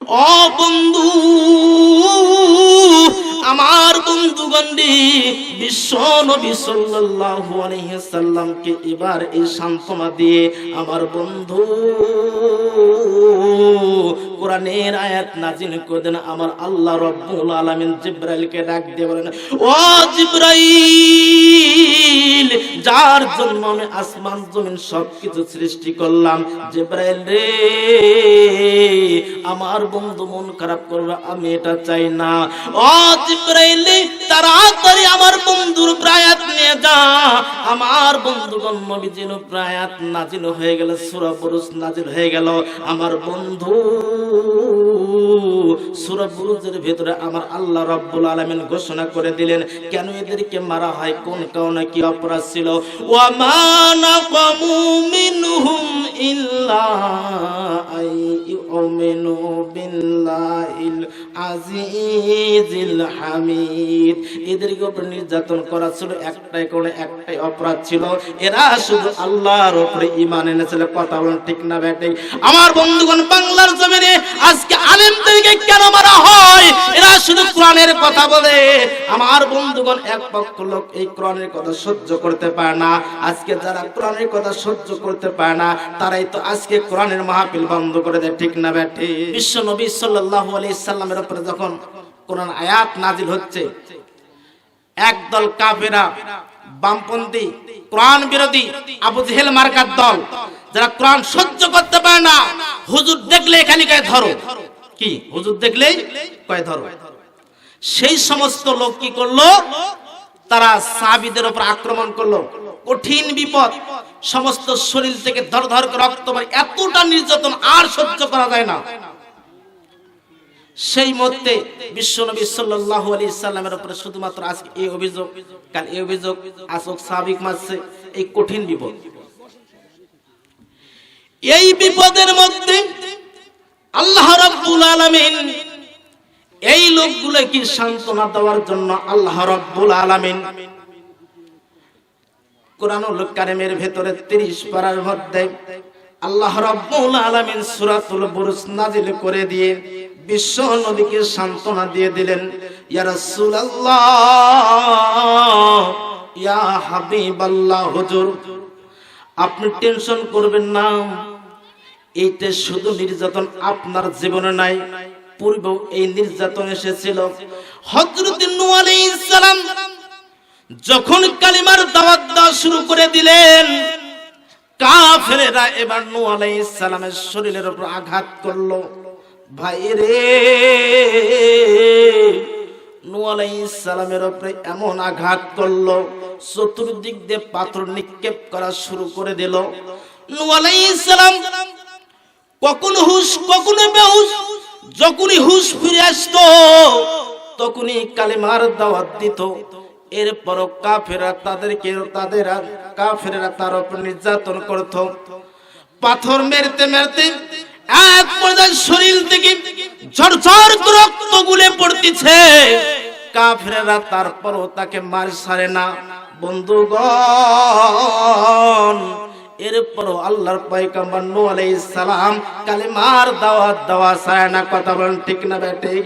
ও বন্ধু, আমার বন্ধুগণে, বিশ্ব নবী সাল্লাল্লাহু আলাইহি সাল্লামকে এবার এই সান্ত্বনা দিয়ে আমার বন্ধু কোরআনের আয়াত নাযিল করে দেন। আমার আল্লাহ রাব্বুল আলামিন জিবরাইলকে ডাক দিয়ে বলেন, ও জিবরাইল, যার জন্য আমি আসমান জমিন সবকিছু সৃষ্টি করলাম, জিবরাইল রে, আমার বন্ধু মন খারাপ করবে, আমি এটা চাই না। ও জিবরাইল, তাড়াতাড়ি আমার বন্ধুর আয়াত নিয়ে যা। আমার বন্ধুগণ নবীজির আয়াত নাযিল হয়ে গেল, সূরা বুরুজ নাযিল হয়ে গেল। আমার বন্ধু সূরা বুরুজের ভিতরে আমার আল্লাহ রাব্বুল আলামিন ঘোষণা করে দিলেন কেন এদেরকে মারা হয়, কোন কারণে, কি অপরাধ ছিল। ওয়া মা নাকামু মিনহুম ইল্লা আইয়ুমিনু বিল্লাহিল আজিজিল হামিদ। এদেরকে উপর নির্যাতন করা ছিল একটাই কারণে, একটাই অপরাধ ছিল, এরা শুধু আল্লাহর উপরে ঈমান এনেছিল। কথা বলেন ঠিক না বেঠিক? আমার বন্ধুগণ, বাংলার জমিনে আজকে আলেমদেরকে কেন মারা হয়? এরা শুধু কোরআনের কথা বলে। আমার বন্ধুগণ, এক পক্ষ লোক এই কোরআনের কথা সহ্য করতে পারে না। আজকে যারা কোরআনের কথা সহ্য করতে পারে না, তারাই তো আজকে কোরআনের মাহফিল বন্ধ করে দেয়। ঠিক না বেঠিক? বিশ্ব নবী সাল্লাল্লাহু আলাইহি সাল্লামের উপরে যখন কোরআন আয়াত নাযিল হচ্ছে, একদল কাফেরা, বামপন্থী, কোরআন বিরোধী, আবু জেহেল মার্কার দল, যারা কোরআন সহ্য করতে পারে না, হুজুর দেখলে খালি কয় ধরো, কি হুজুর দেখলেই কয় ধরো, সেই সমস্ত লোক কি করলো? তারা সাহাবীদের উপর আক্রমণ করলো। কঠিন বিপদ, সমস্ত শরীর থেকে ধর ধর করে রক্ত বের, এতটা নির্যাতন আর সহ্য করা যায় না। সেই মধ্যে বিশ্বনবী সাল্লাল্লাহু আলাইহি সাল্লামের উপরে শুধুমাত্র আজকে এই অভিযোগ, কাল এই অভিযোগ, আসক সাহাবীক মারছে, এই কঠিন বিপদ। এই বিপদের মধ্যে আল্লাহ রাব্বুল আলামিন এই লোকগুলোকে সান্ত্বনা দেওয়ার জন্য আল্লাহ রাব্বুল আলামিন কোরআনুল কারীমের ভিতরে 30 পারার মধ্যে আল্লাহ রাব্বুল আলামিন সূরাতুল বুরুজ নাযিল করে দিয়ে বিশ্ব নবীকে সান্ত্বনা দিয়ে দিলেন, ইয়া রাসূলুল্লাহ, ইয়া হাবিবাল্লাহ, হুজুর আপনি টেনশন করবেন না। এইটা শুধু নির্যাতন আপনার জীবনে নাই, পূর্বেও এই নির্যাতন এসেছিল। হযরত নূহ আলাইহিস সালাম যখন কালিমার দাওয়াত দেওয়া শুরু করে দিলেন, কাফেরেরা এবার নূহ আলাইহিস সালামের শরীরের উপর আঘাত করলো। ভাই রে, নূহ আলাইহিস সালামের উপরে এমন আঘাত করলো, চতুর্দিক দিয়ে পাথর নিক্ষেপ করা শুরু করে দিল। নূহ আলাইহিস সালাম কখনো হুশ, কখনো বেহুশ, যখনই হুশ ফিরে আসতো তখনই কালিমার দাওয়াত দিত। এরপরও কাফেররা কাফেররা তার উপর নির্যাতন করত, পাথর মেরতে মেরতে এক পর্যায়ে শরীর থেকে ঝরঝর রক্ত গুলে পড়তেছে। কাফেররা তারপরও তাকে মার ছাড়ে না। বন্ধুগণ, এরপরও আল্লাহর পয়গম্বর নূহ আলাইহিস সালাম কালিমার দাওয়াত দেওয়া ছাড়ে না। কথা বলেন ঠিক না বেঠিক?